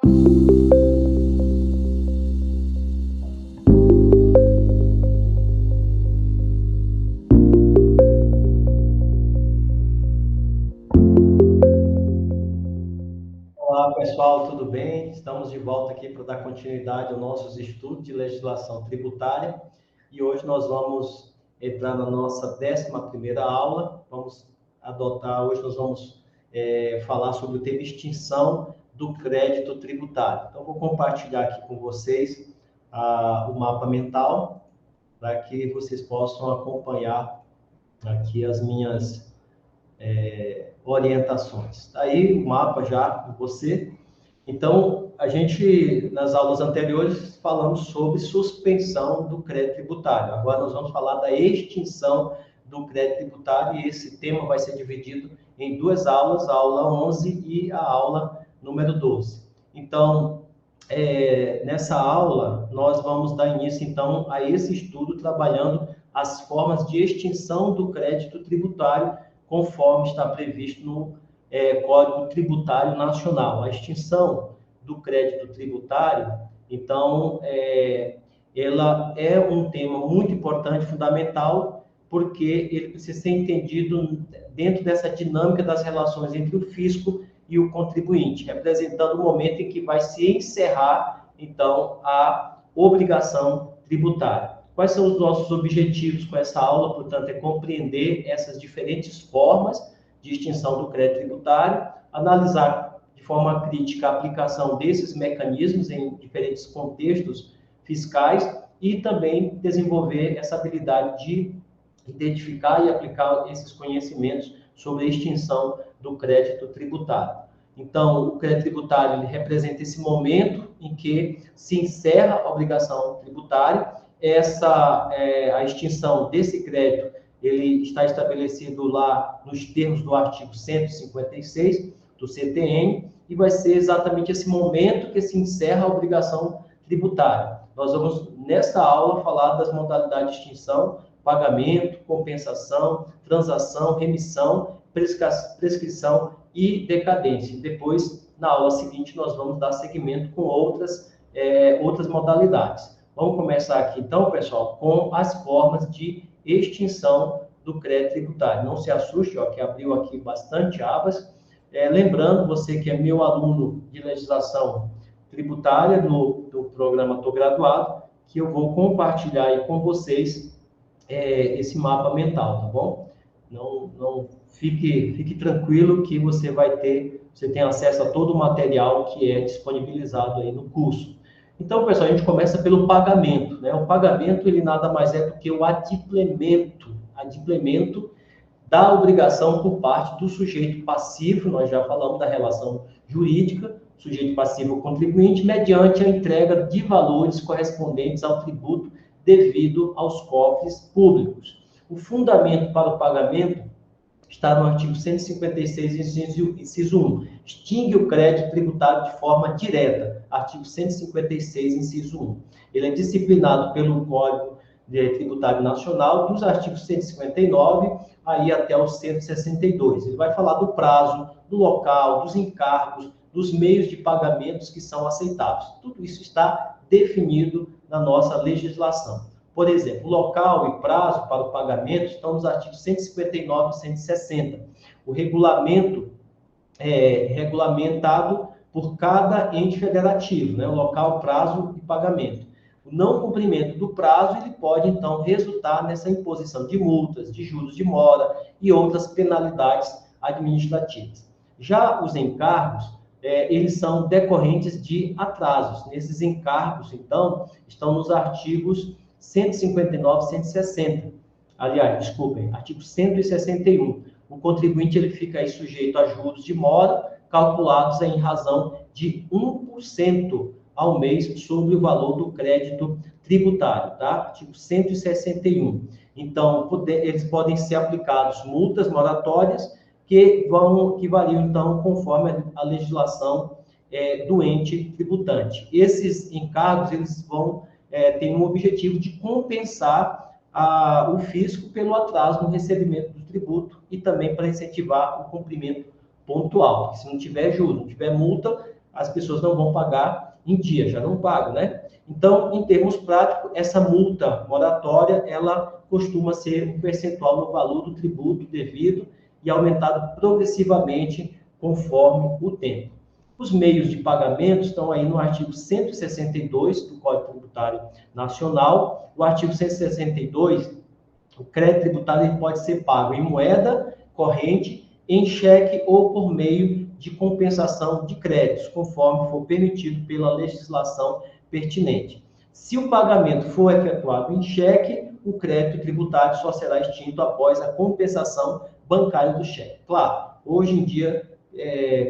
Olá, pessoal, tudo bem? Estamos de volta aqui para dar continuidade aos nossos estudos de legislação tributária e hoje nós vamos entrar na nossa 11ª aula. Hoje nós vamos falar sobre o tema extinção do crédito tributário. Então, vou compartilhar aqui com vocês o mapa mental para que vocês possam acompanhar aqui as minhas orientações. Está aí o mapa já com você. Então, a gente, nas aulas anteriores, falamos sobre suspensão do crédito tributário. Agora nós vamos falar da extinção do crédito tributário e esse tema vai ser dividido em duas aulas, a aula 11 e a aula número 12. Então, nessa aula, nós vamos dar início, então, a esse estudo trabalhando as formas de extinção do crédito tributário conforme está previsto no Código Tributário Nacional. A extinção do crédito tributário, então, ela é um tema muito importante, fundamental, porque ele precisa ser entendido dentro dessa dinâmica das relações entre o fisco e o contribuinte, representando o momento em que vai se encerrar, então, a obrigação tributária. Quais são os nossos objetivos com essa aula? Portanto, é compreender essas diferentes formas de extinção do crédito tributário, analisar de forma crítica a aplicação desses mecanismos em diferentes contextos fiscais e também desenvolver essa habilidade de identificar e aplicar esses conhecimentos sobre a extinção do crédito tributário. Então, o crédito tributário ele representa esse momento em que se encerra a obrigação tributária. A extinção desse crédito, ele está estabelecido lá nos termos do artigo 156 do CTN e vai ser exatamente esse momento que se encerra a obrigação tributária. Nós vamos, nesta aula, falar das modalidades de extinção, pagamento, compensação, transação, remissão, prescrição e decadência. Depois, na aula seguinte, nós vamos dar seguimento com outras modalidades. Vamos começar aqui, então, pessoal, com as formas de extinção do crédito tributário. Não se assuste, ó, que abriu aqui bastante abas. Lembrando, você que é meu aluno de legislação tributária do programa Tô Graduado, que eu vou compartilhar aí com vocês esse mapa mental, tá bom? Não fique tranquilo que você tem acesso a todo o material que é disponibilizado aí no curso. Então, pessoal, a gente começa pelo pagamento, né? O pagamento, ele nada mais é do que o adimplemento da obrigação por parte do sujeito passivo, nós já falamos da relação jurídica, sujeito passivo contribuinte, mediante a entrega de valores correspondentes ao tributo devido aos cofres públicos. O fundamento para o pagamento está no artigo 156, inciso 1. Extingue o crédito tributário de forma direta. Artigo 156, inciso 1. Ele é disciplinado pelo Código Tributário Nacional, dos artigos 159 aí até o 162. Ele vai falar do prazo, do local, dos encargos, dos meios de pagamentos que são aceitáveis. Tudo isso está definido na nossa legislação. Por exemplo, local e prazo para o pagamento estão nos artigos 159 e 160. O regulamento é regulamentado por cada ente federativo, né? O local, prazo e pagamento. O não cumprimento do prazo, ele pode, então, resultar nessa imposição de multas, de juros de mora e outras penalidades administrativas. Já os encargos, eles são decorrentes de atrasos. Nesses encargos, então, estão nos artigos 159 e 160. Aliás, desculpem, artigo 161. O contribuinte ele fica aí sujeito a juros de mora, calculados em razão de 1% ao mês sobre o valor do crédito tributário, tá? Artigo 161. Então, eles podem ser aplicados multas moratórias que variam, então, conforme a legislação do ente tributante. Esses encargos, eles tem um objetivo de compensar o fisco pelo atraso no recebimento do tributo e também para incentivar o cumprimento pontual. Se não tiver juros, não tiver multa, as pessoas não vão pagar em dia, já não pagam, né? Então, em termos práticos, essa multa moratória, ela costuma ser um percentual no valor do tributo devido e aumentado progressivamente conforme o tempo. Os meios de pagamento estão aí no artigo 162 do Código Tributário Nacional. O artigo 162, o crédito tributário pode ser pago em moeda corrente, em cheque ou por meio de compensação de créditos, conforme for permitido pela legislação pertinente. Se o pagamento for efetuado em cheque, o crédito tributário só será extinto após a compensação bancária do cheque. Claro, hoje em dia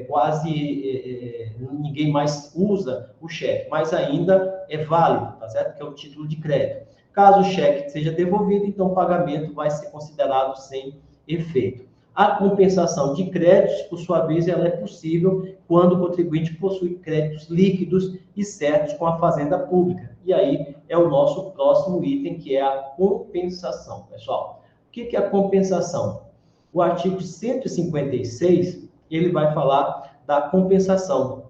quase ninguém mais usa o cheque, mas ainda é válido, tá certo? Que é o título de crédito. Caso o cheque seja devolvido, então o pagamento vai ser considerado sem efeito. A compensação de créditos, por sua vez, ela é possível quando o contribuinte possui créditos líquidos e certos com a Fazenda Pública. E aí é o nosso próximo item, que é a compensação, pessoal. O que é a compensação? O artigo 156, ele vai falar da compensação.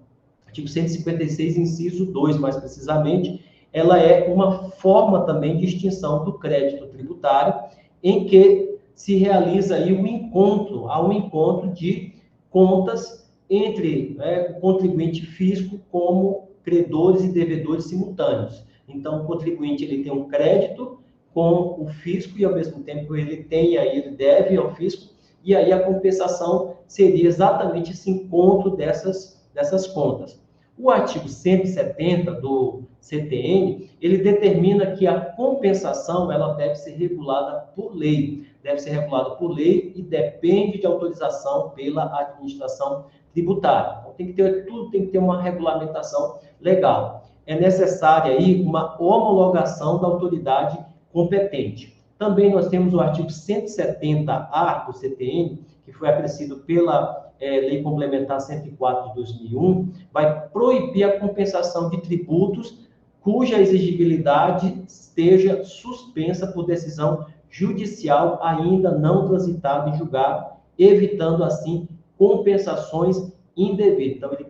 Artigo 156, inciso 2, mais precisamente, ela é uma forma também de extinção do crédito tributário, em que se realiza aí há um encontro de contas entre o contribuinte fisco como credores e devedores simultâneos. Então, o contribuinte ele tem um crédito com o fisco e, ao mesmo tempo, ele deve ao fisco, e aí a compensação seria exatamente esse encontro dessas contas. O artigo 170 do CTN, ele determina que a compensação ela deve ser regulada por lei. E depende de autorização pela administração tributária. Então, tudo tem que ter uma regulamentação legal. É necessária aí uma homologação da autoridade competente. Também nós temos o artigo 170A do CTN, que foi acrescido pela Lei Complementar 104 de 2001, vai proibir a compensação de tributos cuja exigibilidade esteja suspensa por decisão judicial ainda não transitada em julgado, evitando, assim, compensações indevidas. Então,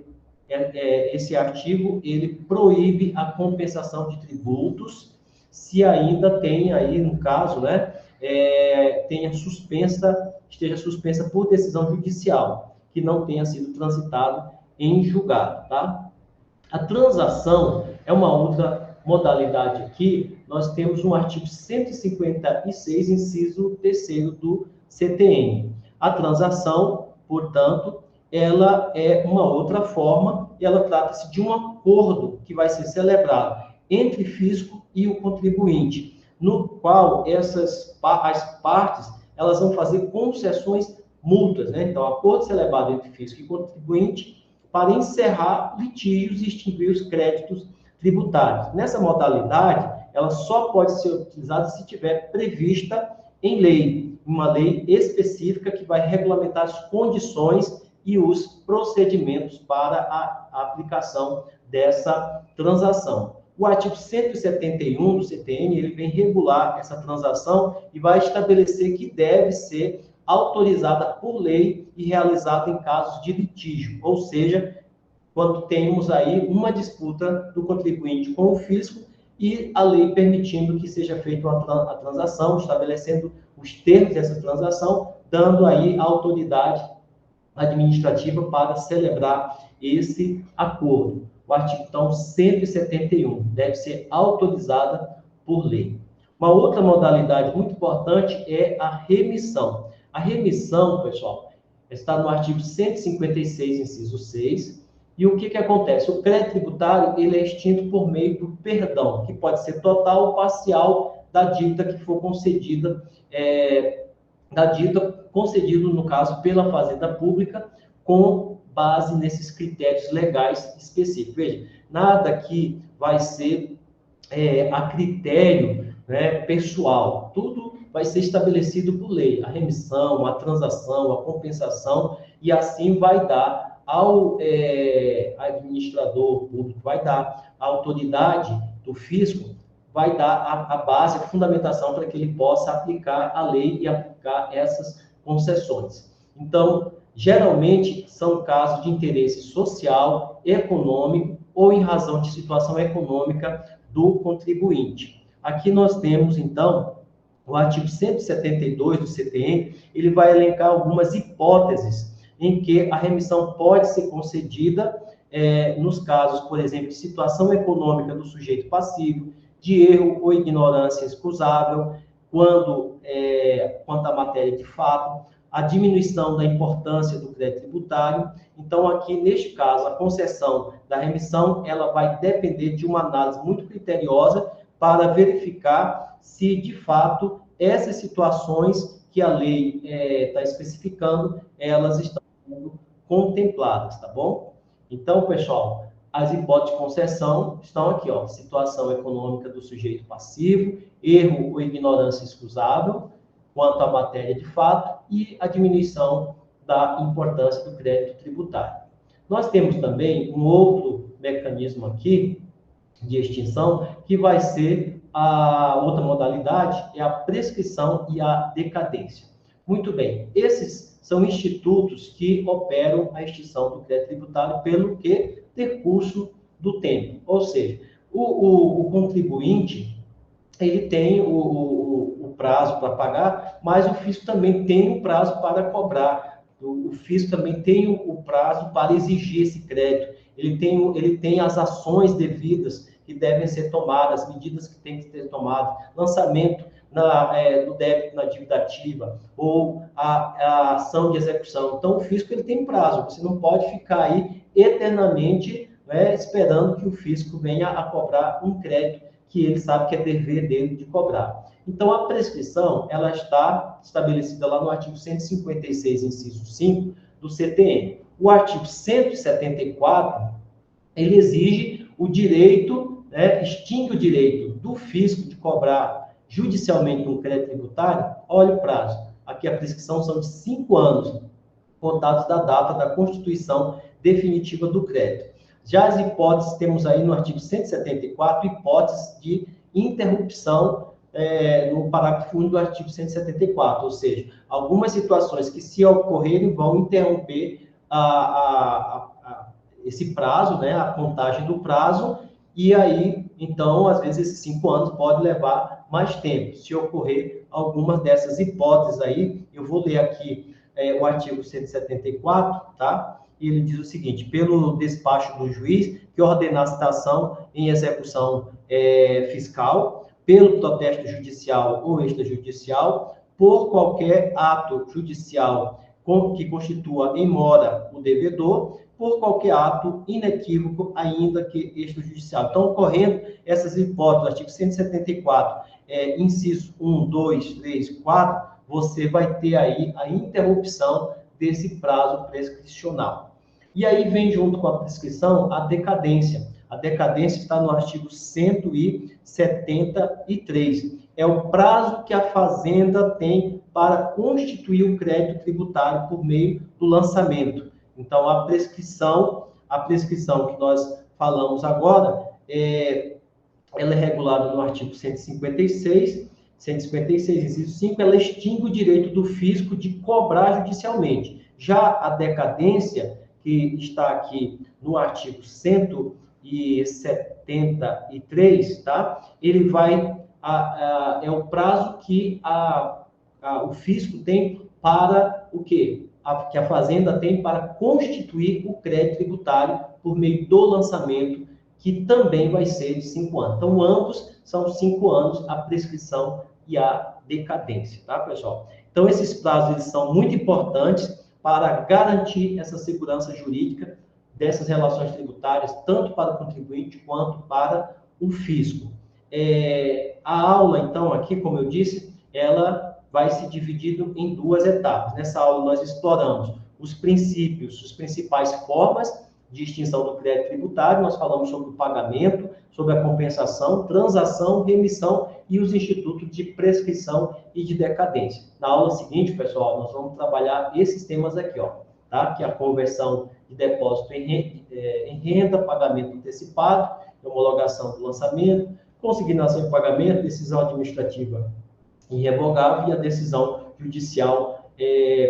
esse artigo, ele proíbe a compensação de tributos se ainda tem aí, no caso, né, esteja suspensa por decisão judicial, que não tenha sido transitado em julgado, tá? A transação é uma outra modalidade aqui. Nós temos um artigo 156, inciso 3º do CTN. A transação, portanto, ela é uma outra forma, e ela trata-se de um acordo que vai ser celebrado entre fisco e o contribuinte, no qual as partes elas vão fazer concessões mútuas, né? Então, acordo celebrado entre fisco e contribuinte para encerrar litígios e extinguir os créditos tributários. Nessa modalidade, ela só pode ser utilizada se estiver prevista em lei, uma lei específica que vai regulamentar as condições e os procedimentos para a aplicação dessa transação. O artigo 171 do CTN, ele vem regular essa transação e vai estabelecer que deve ser autorizada por lei e realizada em casos de litígio, ou seja, quando temos aí uma disputa do contribuinte com o fisco e a lei permitindo que seja feita a transação, estabelecendo os termos dessa transação, dando aí a autoridade administrativa para celebrar esse acordo. O artigo, então, 171 deve ser autorizada por lei. Uma outra modalidade muito importante é a remissão. A remissão, pessoal, está no artigo 156, inciso 6. E o que acontece? O crédito tributário ele é extinto por meio do perdão, que pode ser total ou parcial da dívida que for concedida, concedido, no caso, pela Fazenda Pública, com base nesses critérios legais específicos. Veja, nada que vai ser a critério, né, pessoal, tudo vai ser estabelecido por lei. A remissão, a transação, a compensação, e assim vai dar ao administrador público, vai dar à autoridade do fisco, vai dar a base, a fundamentação para que ele possa aplicar a lei e aplicar essas concessões. Então, geralmente são casos de interesse social, econômico ou em razão de situação econômica do contribuinte. Aqui nós temos, então, o artigo 172 do CTN, ele vai elencar algumas hipóteses em que a remissão pode ser concedida nos casos, por exemplo, de situação econômica do sujeito passivo, de erro ou ignorância excusável, quanto à matéria de fato, a diminuição da importância do crédito tributário. Então, aqui, neste caso, a concessão da remissão, ela vai depender de uma análise muito criteriosa para verificar se, de fato, essas situações que a lei está especificando, elas estão sendo contempladas, tá bom? Então, pessoal, as hipóteses de concessão estão aqui, ó, situação econômica do sujeito passivo, erro ou ignorância excusável, quanto à matéria de fato, e a diminuição da importância do crédito tributário. Nós temos também um outro mecanismo aqui de extinção, que vai ser a outra modalidade, é a prescrição e a decadência. Muito bem, esses são institutos que operam a extinção do crédito tributário pelo que? Decurso do tempo. Ou seja, o contribuinte, ele tem o prazo para pagar, mas o fisco também tem o prazo para cobrar. O fisco também tem o prazo para exigir esse crédito. Ele tem as ações devidas que devem ser tomadas, as medidas que têm que ser tomadas, lançamento do débito na dívida ativa, ou a ação de execução. Então, o fisco ele tem prazo, você não pode ficar aí eternamente, né, esperando que o fisco venha a cobrar um crédito que ele sabe que é dever dele de cobrar. Então, a prescrição, ela está estabelecida lá no artigo 156, inciso 5, do CTN. O artigo 174, ele exige o direito, extingue o direito do fisco de cobrar judicialmente um crédito tributário. Olha o prazo. Aqui a prescrição são de 5 anos, contados da data da constituição definitiva do crédito. Já as hipóteses, temos aí no artigo 174, hipóteses de interrupção no parágrafo 1 do artigo 174, ou seja, algumas situações que, se ocorrerem, vão interromper esse prazo, né, a contagem do prazo, e aí, então, às vezes, esses 5 anos pode levar mais tempo. Se ocorrer algumas dessas hipóteses aí, eu vou ler aqui o artigo 174, tá? E ele diz o seguinte: pelo despacho do juiz que ordenar a citação em execução fiscal, pelo protesto judicial ou extrajudicial, por qualquer ato judicial que constitua em mora o devedor, por qualquer ato inequívoco, ainda que extrajudicial. Então, ocorrendo essas hipóteses, artigo 174, inciso 1, 2, 3, 4, você vai ter aí a interrupção desse prazo prescricional. E aí vem junto com a prescrição a decadência. A decadência está no artigo 173. É o prazo que a Fazenda tem para constituir o crédito tributário por meio do lançamento. Então, a prescrição que nós falamos agora, ela é regulada no artigo 156, inciso 5, ela extingue o direito do fisco de cobrar judicialmente. Já a decadência, que está aqui no artigo 173, tá? Ele vai, é o prazo que o fisco tem para o quê? Que a Fazenda tem para constituir o crédito tributário por meio do lançamento, que também vai ser de 5 anos. Então, ambos são 5 anos, a prescrição e a decadência, tá, pessoal? Então, esses prazos eles são muito importantes para garantir essa segurança jurídica dessas relações tributárias, tanto para o contribuinte quanto para o fisco. A aula, então, aqui, como eu disse, ela vai se dividir em 2 etapas. Nessa aula, nós exploramos os princípios, as principais formas de extinção do crédito tributário. Nós falamos sobre o pagamento, sobre a compensação, transação, remissão e os institutos de prescrição e de decadência. Na aula seguinte, pessoal, nós vamos trabalhar esses temas aqui, ó, tá? Que é a conversão de depósito em renda, pagamento antecipado, homologação do lançamento, consignação e pagamento, decisão administrativa irrevogável e a decisão judicial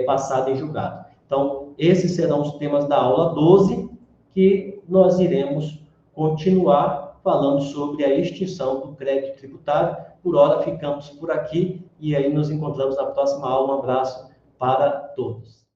passada em julgado. Então, Esses serão os temas da aula 12, que nós iremos continuar falando sobre a extinção do crédito tributário. Por hora, ficamos por aqui e aí nos encontramos na próxima aula. Um abraço para todos.